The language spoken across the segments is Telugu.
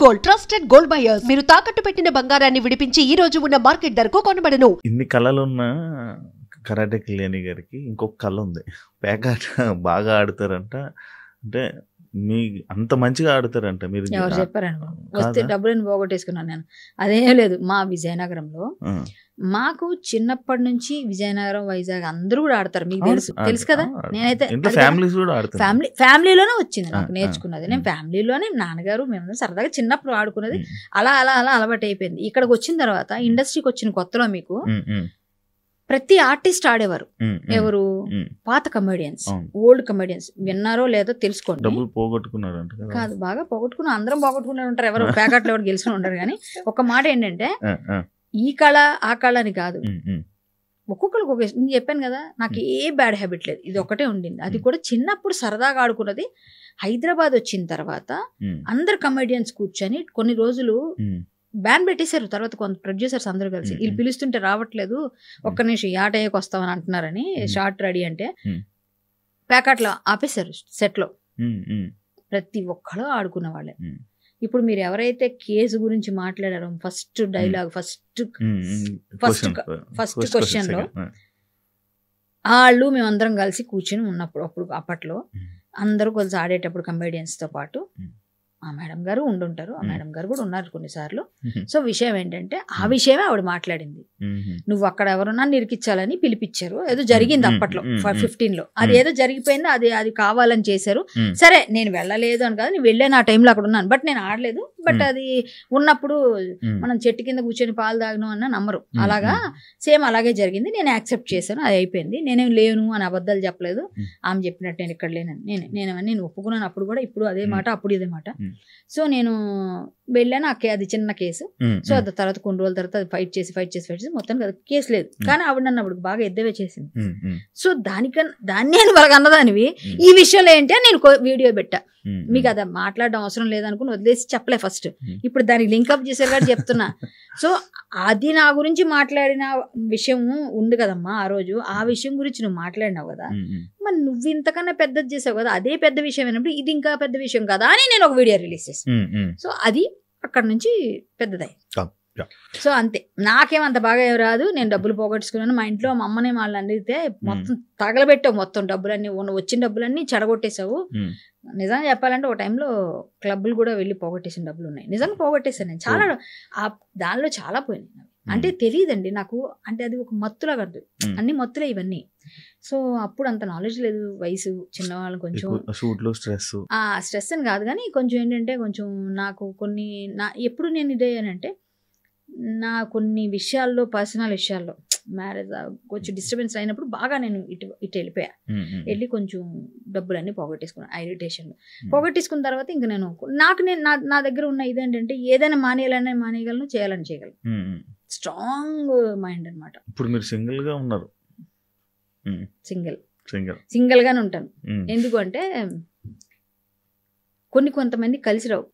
Gold trusted gold buyers. మీరు తాకట్టు పెట్టిన బంగారాన్ని విడిపించి ఈ రోజు ఉన్న మార్కెట్ ధరకు కొనబడను. ఇన్ని కళలున్న కరాటే కళ్యాణి గారికి ఇంకొక కళ ఉంది. పేకాట బాగా ఆడతారంట. అంటే మీ అంత మంచిగా ఆడతారంట. మీరు ఎవరు చెప్పారండి? వస్తే డబ్బులను పోగొట్టేసుకున్నాను నేను. అదేం లేదు. మా విజయనగరంలో మాకు చిన్నప్పటి నుంచి విజయనగరం, వైజాగ్ అందరూ కూడా ఆడతారు. మీకు తెలుసు కదా. నేనైతే ఫ్యామిలీలోనే వచ్చింది నాకు నేర్చుకున్నది. నేను ఫ్యామిలీలోనే నాన్నగారు మేము సరదాగా చిన్నప్పుడు ఆడుకున్నది. అలా అలా అలా అలవాటు అయిపోయింది. ఇక్కడికి వచ్చిన తర్వాత ఇండస్ట్రీకి వచ్చిన కొత్తలో మీకు ప్రతి ఆర్టిస్ట్ ఆడేవారు. ఎవరు? పాత కమెడియన్స్, ఓల్డ్ కమెడియన్స్. విన్నారో లేదో తెలుసుకోండి. కాదు, బాగా పోగొట్టుకున్నా. అందరం పోగొట్టుకునే ఉంటారు. ఎవరు ప్యాకెట్లు ఎవరు గెలిచిన ఉంటారు. కానీ ఒక మాట ఏంటంటే, ఈ కళ ఆ కళ అని కాదు. ఒక్కొక్కరికి ఒక నేను చెప్పాను కదా, నాకు ఏ బ్యాడ్ హ్యాబిట్ లేదు. ఇది ఒకటే ఉండింది. అది కూడా చిన్నప్పుడు సరదాగా ఆడుకున్నది. హైదరాబాద్ వచ్చిన తర్వాత అందరు కమెడియన్స్ కూర్చొని కొన్ని రోజులు బ్యాన్ పెట్టేశారు. తర్వాత కొంత ప్రొడ్యూసర్స్ అందరూ కలిసి వీళ్ళు పిలుస్తుంటే రావట్లేదు, ఒక్క నిమిషం ఈ ఆట ఏకి వస్తామని అంటున్నారని షార్ట్ రెడీ అంటే ప్యాకెట్లో ఆపేశారు. సెట్లో ప్రతి ఒక్కళ్ళు ఆడుకున్న వాళ్ళే. ఇప్పుడు మీరు ఎవరైతే కేసు గురించి మాట్లాడారో ఫస్ట్ డైలాగ్ ఫస్ట్ క్వశ్చన్ లో వాళ్ళు మేమందరం కలిసి కూర్చొని ఉన్నప్పుడు అప్పట్లో అందరూ కలిసి ఆడేటప్పుడు కమెడియన్స్ తో పాటు ఆ మేడం గారు ఉండుంటారు. ఆ మేడం గారు కూడా ఉన్నారు కొన్నిసార్లు. సో విషయం ఏంటంటే ఆ విషయమే ఆవిడ మాట్లాడింది. నువ్వు అక్కడ ఎవరన్నా నిరికించాలని పిలిపించారు. ఏదో జరిగింది అప్పట్లో 15లో. అది ఏదో జరిగిపోయింది. అది కావాలని చేశారు. సరే నేను వెళ్ళలేదు అని కాదు, నేను వెళ్ళాను. ఆ టైంలో అక్కడ ఉన్నాను. బట్ నేను ఆడలేదు. బట్ అది ఉన్నప్పుడు మనం చెట్టు కింద కూర్చొని పాలు తాగను అన్న నమ్మరు. అలాగా సేమ్ అలాగే జరిగింది. నేను యాక్సెప్ట్ చేశాను. అది అయిపోయింది. నేనేం లేను అని అబద్ధాలు చెప్పలేదు. ఆమె చెప్పినట్టు నేను ఇక్కడ లేనని నేను ఒప్పుకున్నాను. అప్పుడు కూడా ఇప్పుడు అదే మాట, అప్పుడు ఇదే మాట. సో నేను వెళ్ళాను. అది చిన్న కేసు. సో అది తర్వాత కొన్ని రోజుల తర్వాత అది ఫైట్ చేసి మొత్తం కదా కేసు లేదు. కానీ ఆవిడ నన్ను అప్పుడు బాగా ఎద్దవే చేసింది. సో దాన్ని అని వాళ్ళకి అన్నదానివి ఈ విషయంలో ఏంటి అని నేను వీడియో పెట్టా. మీకు అది మాట్లాడడం అవసరం లేదనుకుని వదిలేసి చెప్పలే ఫస్ట్. ఇప్పుడు దానికి లింకప్ చేశారు కాబట్టి చెప్తున్నా. సో అది నా గురించి మాట్లాడిన విషయం ఉంది కదమ్మా. ఆ రోజు ఆ విషయం గురించి నువ్వు మాట్లాడినావు కదా, మరి నువ్వు ఇంతకన్నా పెద్దది చేసావు కదా, అదే పెద్ద విషయం అయినప్పుడు ఇది ఇంకా పెద్ద విషయం కదా అని నేను ఒక వీడియో రిలీజ్ చేశాను. సో అది అక్కడ నుంచి పెద్దదై. సో అంతే. నాకేమంత బాగా ఏం రాదు. నేను డబ్బులు పోగొట్టుకున్నాను. మా ఇంట్లో మా అమ్మనే వాళ్ళని అడిగితే మొత్తం తగలబెట్టావు. మొత్తం డబ్బులన్నీ వచ్చిన డబ్బులన్నీ చెడగొట్టేశావు. నిజంగా చెప్పాలంటే ఒక టైంలో క్లబ్బులు కూడా వెళ్ళి పోగొట్టేసిన డబ్బులు ఉన్నాయి. నిజంగా పోగొట్టేశాను నేను. చాలా దానిలో చాలా పోయినాయి. అంటే తెలియదండి నాకు. అంటే అది ఒక మత్తులా కాదు, అన్ని మత్తులే ఇవన్నీ. సో అప్పుడు అంత నాలెడ్జ్ లేదు. వయసు చిన్నవాళ్ళు కొంచెం స్ట్రెస్ అని కాదు కానీ కొంచెం ఏంటంటే కొంచెం నాకు కొన్ని ఎప్పుడు నేను ఇదేనంటే నా కొన్ని విషయాల్లో పర్సనల్ విషయాల్లో మ్యారేజ్ కొంచెం డిస్టర్బెన్స్ అయినప్పుడు బాగా నేను ఇటు వెళ్ళిపోయా. వెళ్ళి కొంచెం డబ్బులన్నీ పోగొట్టేసుకున్నాను. ఇరిటేషన్లో పోగొట్టేసుకున్న తర్వాత ఇంకా నేను నా దగ్గర ఉన్న ఇదేంటంటే ఏదైనా మానేయగలను, చేయాలని చేయగలను. స్ట్రాంగ్ మైండ్ అనమాట. ఇప్పుడు మీరు సింగిల్ గా ఉన్నారు? సింగిల్ గానే ఉంటాను. ఎందుకు అంటే కొంతమంది కలిసి రావు.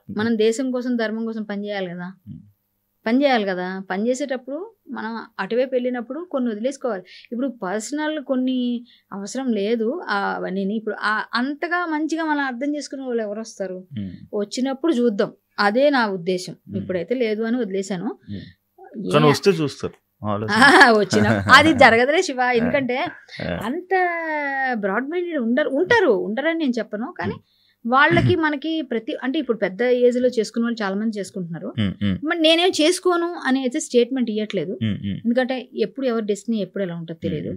మనం దేశం కోసం ధర్మం కోసం పనిచేయాలి కదా. పని చేసేటప్పుడు మనం అటువైపు వెళ్ళినప్పుడు కొన్ని వదిలేసుకోవాలి. ఇప్పుడు పర్సనల్ కొన్ని అవసరం లేదు అవన్నీ. ఇప్పుడు అంతగా మంచిగా మనం అర్థం చేసుకునే వాళ్ళు ఎవరు వస్తారు? వచ్చినప్పుడు చూద్దాం, అదే నా ఉద్దేశం. ఇప్పుడైతే లేదు అని వదిలేశాను. వచ్చిన అది జరగదులే శివ. ఎందుకంటే అంత బ్రాడ్ మైండెడ్ ఉండరని నేను చెప్పను. కానీ వాళ్ళకి మనకి అంటే ఇప్పుడు పెద్ద ఏజ్ లో చేసుకున్న వాళ్ళు చాలా మంది చేసుకుంటున్నారు. మరి నేనేం చేసుకోను అని అయితే స్టేట్మెంట్ ఇవ్వట్లేదు. ఎందుకంటే ఎప్పుడు ఎవరి డెస్టినీ ఎప్పుడు ఎలా ఉంటుందో తెలియదు.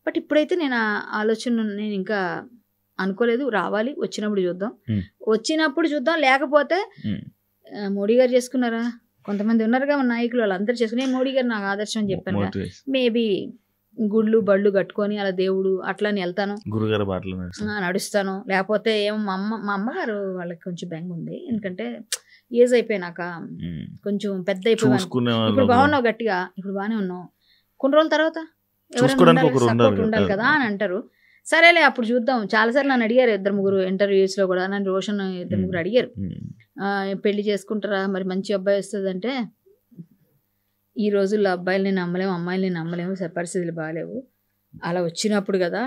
బట్ ఇప్పుడైతే నేను ఆలోచన నేను ఇంకా అనుకోలేదు. రావాలి, వచ్చినప్పుడు చూద్దాం. లేకపోతే మోడీ గారు చేసుకున్నారా, కొంతమంది ఉన్నారుగా మన నాయకులు, వాళ్ళందరూ చేసుకుని మోడీ గారు నాకు ఆదర్శం అని చెప్పాను కదా. మేబీ గుళ్ళు బళ్ళు కట్టుకొని అలా దేవుడు అట్లని వెళ్తాను, గురుగారు నడుస్తాను. లేకపోతే ఏమో మా అమ్మగారు వాళ్ళకి కొంచెం బెంగ ఉంది. ఎందుకంటే ఏజ్ అయిపోయినాక కొంచెం పెద్ద అయిపోయాను. ఇప్పుడు బాగున్నావు గట్టిగా, ఇప్పుడు బాగానే ఉన్నావు, కొన్ని రోజుల తర్వాత ఎవరైనా సపోర్ట్ ఉండాలి కదా అని అంటారు. సరేలే అప్పుడు చూద్దాం. చాలాసార్లు నన్ను అడిగారు 2-3 ఇంటర్వ్యూస్ లో కూడా. నన్ను రోషన్ 2-3 అడిగారు, పెళ్లి చేసుకుంటారా మరి మంచి అబ్బాయి వస్తుందంటే ఈ రోజుల్లో అబ్బాయిల్ని నమ్మలేము, అమ్మాయిల్ని నమ్మలేము, పరిస్థితులు బాగాలేవు. అలా వచ్చినప్పుడు కదా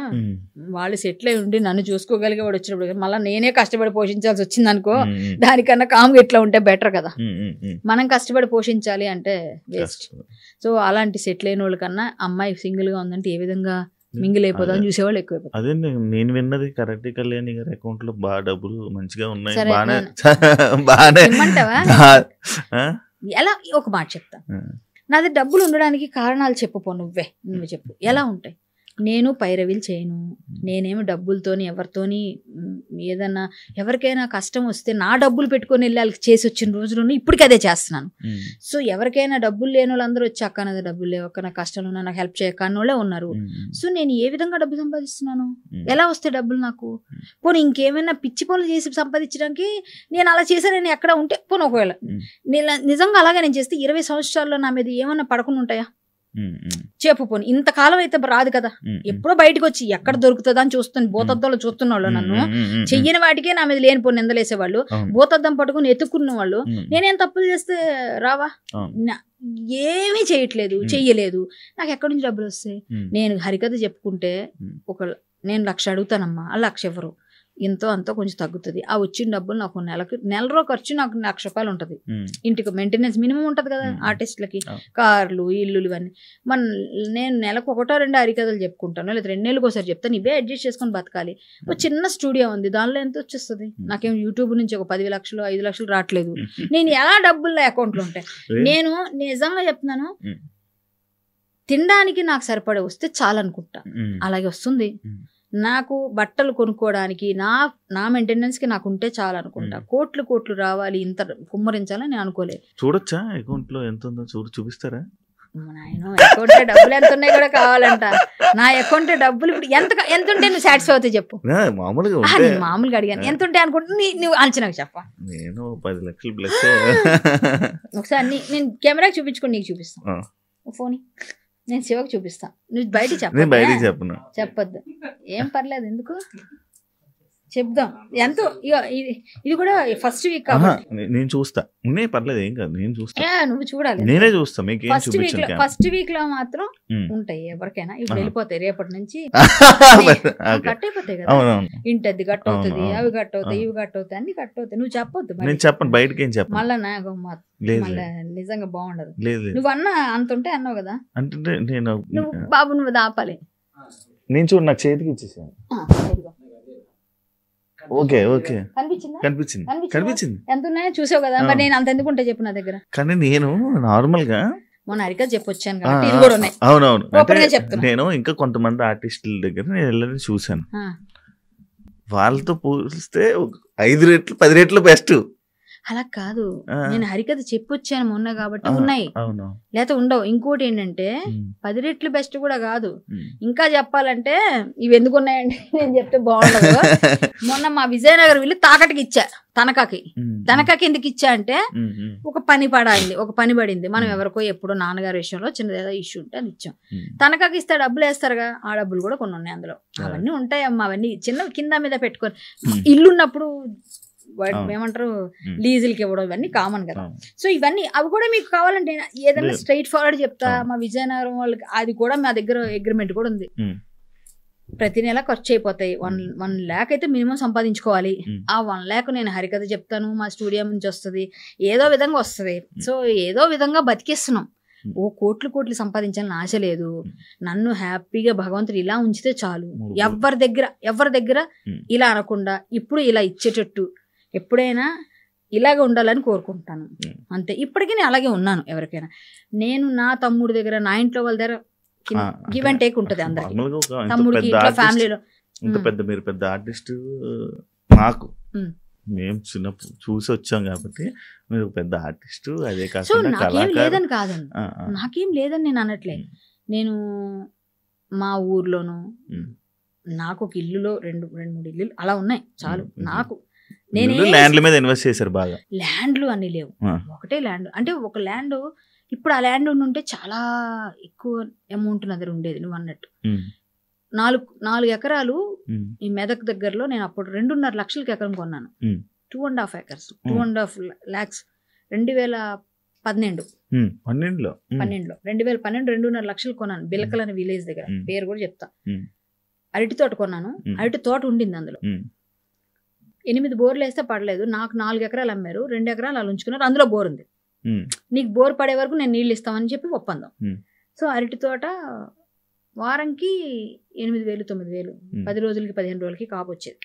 వాళ్ళు సెటిల్ అయి ఉండి నన్ను చూసుకోగలిగే వాడు వచ్చినప్పుడు కదా, మళ్ళీ నేనే కష్టపడి పోషించాల్సి వచ్చింది అనుకో, దానికన్నా కామ్గా ఇట్లా ఉంటే బెటర్ కదా. మనం కష్టపడి పోషించాలి అంటే వేస్ట్. సో అలాంటి సెటిల్ అయిన వాళ్ళకన్నా అమ్మాయి సింగిల్ గా ఉందంటే ఏ విధంగా మింగిల్ అయిపోదాం చూసేవాళ్ళు ఎక్కువైపోతారు. అదే నేను విన్నది కరెక్ట్. కళ్యాణి గారి అకౌంట్ లో బాగా డబ్బులు మంచిగా ఉన్నాయి. సరే, బానే ఇమ్మంటావా? ఎలా ఒక మాట చెప్తా, నాది డబ్బులు ఉండడానికి కారణాలు చెప్పుపో, నువ్వు చెప్పు ఎలా ఉంటాయి. నేను పైరవీలు చేయను, నేనేమి డబ్బులతోని ఎవరితోని ఏదన్నా ఎవరికైనా కష్టం వస్తే నా డబ్బులు పెట్టుకొని వెళ్ళి వాళ్ళకి చేసి వచ్చిన రోజులను ఇప్పటికీ అదే చేస్తున్నాను. సో ఎవరికైనా డబ్బులు లేని వాళ్ళందరూ వచ్చి అక్క నాది డబ్బులు లేవు, అక్క నాకు కష్టంలో ఉన్నా, నాకు హెల్ప్ చేయక అన్నోళ్ళే ఉన్నారు. సో నేను ఏ విధంగా డబ్బు సంపాదిస్తున్నాను, ఎలా వస్తే డబ్బులు నాకు? పోనీ ఇంకేమైనా పిచ్చి పనులు చేసి సంపాదించడానికి నేను అలా చేశాను, నేను ఎక్కడ ఉంటే పోనీ ఒకవేళ నేను నిజంగా అలాగే నేను చేస్తే 20 సంవత్సరాల్లో నా మీద ఏమన్నా పడకుండా ఉంటాయా చెప్పు? పోనీ ఇంతకాలం అయితే రాదు కదా, ఎప్పుడో బయటకు వచ్చి ఎక్కడ దొరుకుతుందా అని చూస్తాను. భూతద్దంలో చూస్తున్న వాళ్ళు నన్ను చెయ్యని వాటికే నా మీద లేనిపోయి నిందలేసేవాళ్ళు, భూతద్దం పట్టుకుని ఎత్తుక్కున్న వాళ్ళు. నేనేం తప్పులు చేస్తే రావా? ఏమీ చేయట్లేదు, చెయ్యలేదు, నాకు ఎక్కడి నుంచి డబ్బులు వస్తాయి? నేను హరికథ చెప్పుకుంటే నేను 1,00,000 అడుగుతానమ్మా, ఆ 1,00,000 ఎవరు ఇంతో అంతో కొంచెం తగ్గుతుంది. ఆ వచ్చిన డబ్బులు నాకు నెలలో ఖర్చు నాకు 1,00,000 రూపాయలు ఉంటుంది. ఇంటికి మెయింటెనెన్స్ మినిమం ఉంటుంది కదా ఆర్టిస్టులకి, కార్లు ఇల్లు ఇవన్నీ. నేను నెలకు 1-2 హరికథలు చెప్పుకుంటాను, లేదా 2 నెలలకు ఒకసారి చెప్తాను. ఇవే అడ్జస్ట్ చేసుకొని బతకాలి. ఒక చిన్న స్టూడియో ఉంది, దానిలో ఎంత వచ్చేస్తుంది? నాకేం యూట్యూబ్ నుంచి ఒక 10 లక్షలు 5 లక్షలు రావట్లేదు. నేను ఎలా డబ్బులు అకౌంట్లో ఉంటాయి? నేను నిజంగా చెప్తున్నాను, తినడానికి నాకు సరిపడే వస్తే చాలనుకుంటా, అలాగే వస్తుంది. నాకు బట్టలు కొనుక్కోవడానికి నా మెయింటెనెన్స్కి నాకు ఉంటే చాలా అనుకుంటా. కోట్లు రావాలి, ఇంత కుమ్మరించాలని నేను అనుకోలేదు. చూడొచ్చా అకౌంట్ లో ఎంత ఉందో? చూపిస్తారా? అకౌంట్ డబ్బులు ఎంత ఉన్నాయి కూడా కావాలంట. నా అకౌంట్ డబ్బులు ఇప్పుడు ఎంత ఉంటే నువ్వు సాటిస్ఫై అవుతాయి చెప్పు? మామూలుగా అడిగాను, ఎంత ఉంటే అనుకుంటా నువ్వు అంచనాకు చెప్ప. నేను 10 లక్షలు ప్లస్. ఒకసారి నేను కెమెరాకి చూపించుకొని నీకు చూపిస్తాను, ఫోన్ నేను శివకు చూపిస్తా, నువ్వు బయట చెప్పను, చెప్పొద్దు, ఏం పర్లేదు, ఎందుకు చెప్దాం. ఎంతో ఇది కూడా ఫస్ట్ వీక్ కాబట్టి నేను చూస్తా, పర్లేదు, ఏం కాదు, నేను చూస్తా, నువ్వు చూడాలి, నేనే చూస్తా. ఫస్ట్ వీక్ లో మాత్రం ఉంటాయి ఎవరికైనా. ఇప్పుడు వెళ్ళిపోతాయి, రేపటి నుంచి కట్ అయిపోతాయి కదా, ఇంటది కట్ అవుతుంది, అవి కట్ అవుతాయి, ఇవి కట్ అవుతాయి, అన్ని కట్ అవుతాయి. నువ్వు చెప్పొద్దు, నేను చెప్పను, బయటకి ఏం చెప్పను. మళ్ళా నాకు మళ్ళా నిజంగా బాగుండదు. నువ్వు అన్నా అంత ఉంటే అన్నావు కదా, అంటే నేను నువ్వు బాబు నువ్వు దాపాలి. నేను చూడు, నాకు చేతికి ఇచ్చేసాను. ఓకే కనిపించింది. ఎంత ఉన్నాయో చూసావు కదా, మరి నేను అంత ఎందుకు ఉంటా చెప్పు నా దగ్గర. కానీ నేను నార్మల్ గా మొన్న హరికథ చెప్పొచ్చాను కాబట్టి ఇది కూడా ఉన్నాయి. అవునవును, నేను ఇంకా కొంతమంది ఆర్టిస్టుల దగ్గర నేను వెళ్ళని చూసాను. వాళ్ళతో పోలిస్తే 5 రెట్లు 10 రెట్లు బెస్ట్. అలా కాదు, నేను హరికథ చెప్పొచ్చాను మొన్న కాబట్టి ఉన్నాయి, లేకపోతే ఉండవు. ఇంకోటి ఏంటంటే 10 రెట్లు బెస్ట్ కూడా కాదు. ఇంకా చెప్పాలంటే ఇవి ఎందుకు ఉన్నాయండి నేను చెప్తే బాగుండదు. మొన్న మా విజయనగరం వెళ్ళి తాకటికి ఇచ్చా, తనకాకి ఎందుకు ఇచ్చా అంటే ఒక పని పడింది. మనం ఎవరికో ఎప్పుడో నాన్నగారి విషయంలో చిన్నదేదో ఇష్యూ ఉంటే అది ఇచ్చాం. తనకాకి ఇస్తే డబ్బులు వేస్తారుగా, ఆ డబ్బులు కూడా కొన్ని ఉన్నాయి అందులో. అవన్నీ ఉంటాయమ్మా, అవన్నీ చిన్న కింద మీద పెట్టుకొని ఇల్లున్నప్పుడు ఏమంటారు లీజులకి ఇవ్వడం, ఇవన్నీ కామన్ కదా. సో ఇవన్నీ అవి కూడా మీకు కావాలంటే ఏదైనా స్ట్రైట్ ఫార్వర్డ్ చెప్తా. మా విజయనగరం వాళ్ళకి అది కూడా మా దగ్గర అగ్రిమెంట్ కూడా ఉంది. ప్రతి నెల ఖర్చు అయిపోతాయి. 1 lakh అయితే మినిమం సంపాదించుకోవాలి. ఆ 1 lakh నేను హరికథ చెప్తాను, మా స్టూడియో నుంచి వస్తుంది, ఏదో విధంగా వస్తుంది. సో ఏదో విధంగా బతికేస్తున్నాం. ఓ కోట్లు సంపాదించాలని ఆశ లేదు. నన్ను హ్యాపీగా భగవంతుడు ఇలా ఉంచితే చాలు. ఎవరి దగ్గర ఇలా అనకుండా ఇప్పుడు ఇలా ఇచ్చేటట్టు ఎప్పుడైనా ఇలాగే ఉండాలని కోరుకుంటాను అంతే. ఇప్పటికీ నేను అలాగే ఉన్నాను. ఎవరికైనా నేను నా తమ్ముడి దగ్గర, నా ఇంట్లో వాళ్ళ దగ్గర గివ్ అండ్ టేక్ ఉంటుంది అందరికి. తమ్ముడికి, ఇంట్లో ఫ్యామిలీలో. మీరు పెద్ద ఆర్టిస్ట్, నాకు మేము చిన్నప్పుడు చూసి వచ్చాం కాబట్టి మీరు పెద్ద ఆర్టిస్ట్. అదే కాకుండా నాకేం లేదని కాదండి, నాకేం లేదని నేను అనట్లే. నేను మా ఊర్లోను నాకు ఒక ఇల్లులో 2-3 ఇల్లు అలా ఉన్నాయి చాలు. నాకు ల్యాండ్ల మీద ఇన్వెస్ట్ చేశారు బాగా. ల్యాండ్లు అన్ని లేవు, ఒకటే ల్యాండ్. అంటే ఒక ల్యాండ్, ఇప్పుడు ఆ ల్యాండ్ ఉంటే చాలా ఎక్కువ అమౌంట్ నా దగ్గర ఉండేది. నువ్వు అన్నట్టు 4 ఎకరాలు ఈ మెదక్ దగ్గరలో నేను అప్పుడు 2.5 లక్షలకి ఎకరం కొన్నాను. 2.5 acres, 2.5 lakhs 2010 12 12లో 2012 2.5 లక్షలు కొన్నాను. బిలకల్ అనే విలేజ్ దగ్గర, పేరు కూడా చెప్తా. అరటి తోట కొన్నాను. అరటి తోట ఉండింది అందులో. 8 బోర్లు వేస్తే పడలేదు. నాకు 4 ఎకరాలు అమ్మారు, 2 ఎకరాలు అలా ఉంచుకున్నారు. అందులో బోర్ ఉంది. నీకు బోర్ పడే వరకు నేను నీళ్ళు ఇస్తామని చెప్పి ఒప్పందం. సో అరటి తోట వారంకి 8,000 9,000, 10 రోజులకి 15 రోజులకి కాపు వచ్చేది.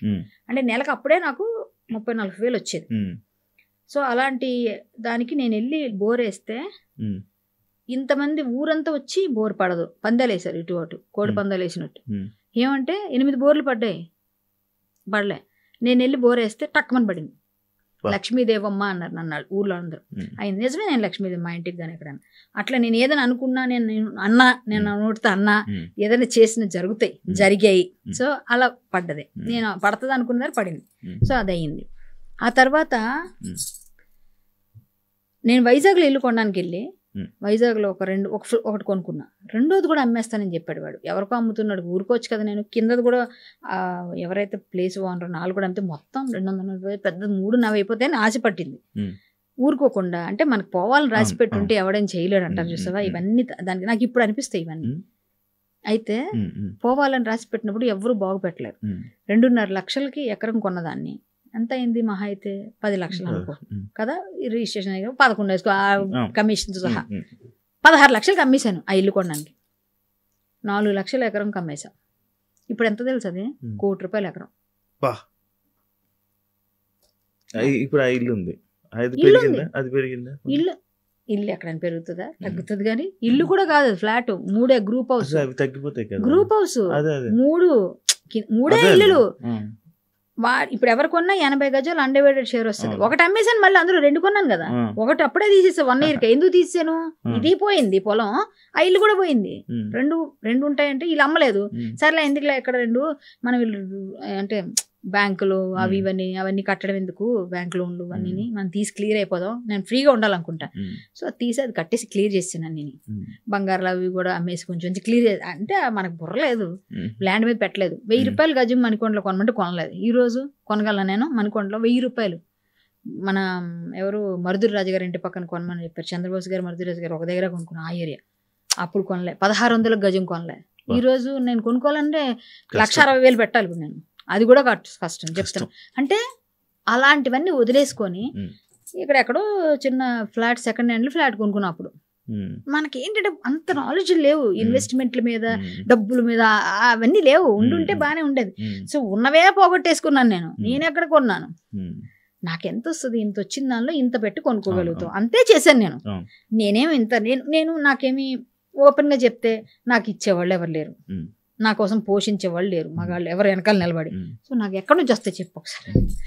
అంటే నెలకు అప్పుడే నాకు 30,000 40,000 వచ్చేది. సో అలాంటి దానికి నేను వెళ్ళి బోర్ వేస్తే ఇంతమంది ఊరంతా వచ్చి బోర్ పడదు, పందాలు వేశారు ఇటు అటు, కోడి పందాలు వేసినట్టు. ఏమంటే 8 బోర్లు పడ్డాయి, పడలే. నేను వెళ్ళి బోర్ వేస్తే టక్కుమని పడింది. లక్ష్మీదేవమ్మ అన్నారు నన్ను ఊర్లో అందరూ. అయింది నిజమే, నేను లక్ష్మీదేవి మా ఇంటికి కానీ ఎక్కడన్నా. అట్లా నేను ఏదైనా అనుకున్నా, నేను నోటితో అన్నా, ఏదైనా చేసిన జరిగాయి. సో అలా పడ్డది. నేను పడుతుంది అనుకున్నదారు పడింది. సో అది అయ్యింది. ఆ తర్వాత నేను వైజాగ్లో ఇల్లు కొనడానికి వెళ్ళి వైజాగ్లో ఒకటి కొనుక్కున్నా. రెండోది కూడా అమ్మేస్తానని చెప్పాడు వాడు. ఎవరికో అమ్ముతున్నాడు, ఊరుకోవచ్చు కదా. నేను కిందది కూడా ఎవరైతే ప్లేస్ ఓనర్ 4 కూడా అమ్మితే మొత్తం 240 పెద్ద 3 నావి అయిపోతాయని ఆశ పట్టింది. ఊరుకోకుండా, అంటే మనకు పోవాలని రాసి పెట్టుంటే ఎవడైనా చేయలేడు అంటారు చూసావా. ఇవన్నీ దానికి నాకు ఇప్పుడు అనిపిస్తాయి ఇవన్నీ. అయితే పోవాలని రాసి పెట్టినప్పుడు ఎవరు బాగుపెట్టలేరు. 2.5 లక్షలకి ఎకరం కొన్నదాన్ని ఎంత అయింది? మహా అయితే 10 లక్షలు అనుకో కదా. రిజిస్ట్రేషన్ 11 వేసుకో, కమిషన్ సహా 16 లక్షలకి అమ్మేశాను ఆ ఇల్లు కొనడానికి. 4 లక్షల ఎకరం అమ్మేశా. ఇప్పుడు ఎంత తెలుసు? అది ₹1,00,00,000 ఎకరం. ఇప్పుడు ఆ ఇల్లు ఉంది, అది పెరిగిందా? ఇల్లు ఎక్కడైనా పెరుగుతుందా? తగ్గుతుంది. కానీ ఇల్లు కూడా కాదు, ఫ్లాట్ 3 గ్రూప్ హౌస్. తగ్గిపోతాయి కదా. గ్రూప్ హౌస్ 3 ఇల్లులు. ఇప్పుడు ఎవరు కొన్నా 80 గజాలు అన్డివైడెడ్ షేర్ వస్తుంది. ఒకటి అమ్మేసాను, మళ్ళీ అందులో 2 కొన్నాను కదా. ఒకటి అప్పుడే తీసేసా 1 ఇయర్కి. ఎందుకు తీసాను? ఇది పోయింది పొలం, ఆ ఇల్లు కూడా పోయింది. రెండు ఉంటాయంటే వీళ్ళు అమ్మలేదు. సర్లే ఎందుకులే ఎక్కడ 2 మనం అంటే బ్యాంకులు అవన్నీ కట్టడం ఎందుకు, బ్యాంక్ లోన్లు అన్నీ మనం తీసి క్లియర్ అయిపోదాం, నేను ఫ్రీగా ఉండాలనుకుంటా. సో తీసి అది కట్టేసి క్లియర్ చేసాను. నేను బంగారాలు అవి కూడా అమ్మేసి కొంచెం క్లియర్ చేసి, అంటే మనకు బుర్రలేదు, ల్యాండ్ మీద పెట్టలేదు. ₹1000 గజం మణికొండలో కొనమంటే కొనలేదు. ఈ రోజు కొనగలను నేను మణికొండలో ₹1000. మన ఎవరు మరుదురు రాజు గారు ఇంటి పక్కన కొనమని చెప్పారు. చంద్రబోస్ గారు, మరుదురు రాజు గారు ఒక దగ్గర కొనుక్కున్నా ఆ ఏరియా. అప్పుడు కొనలే. 1600 గజం కొనలే. ఈ రోజు నేను కొనుక్కోవాలంటే 1,60,000 పెట్టాలి. ఇప్పుడు నేను అది కూడా కష్టం చెప్తాను. అంటే అలాంటివన్నీ వదిలేసుకొని ఇక్కడెక్కడో చిన్న ఫ్లాట్, సెకండ్ హ్యాండ్ ఫ్లాట్ కొనుక్కున్నప్పుడు మనకి ఏంటంటే అంత నాలెడ్జ్ లేవు, ఇన్వెస్ట్మెంట్ల మీద, డబ్బుల మీద అవన్నీ లేవు. ఉండుంటే బాగానే ఉండేది. సో ఉన్నవే పోగొట్టేసుకున్నాను. నేను ఎక్కడ కొన్నాను? నాకెంత వస్తుంది? ఇంత వచ్చిన దానిలో ఇంత పెట్టి కొనుక్కోగలుగుతాం, అంతే చేశాను నేను. నేనేమి ఇంత నేను నాకేమి ఓపెన్గా చెప్తే నాకు ఇచ్చేవాళ్ళు ఎవరు లేరు, నా కోసం పోషించేవాళ్ళు లేరు, మగాళ్ళు ఎవరు వెనకాల నిలబడి. సో నాకు ఎక్కడి నుంచి వస్తే చెప్పు ఒకసారి.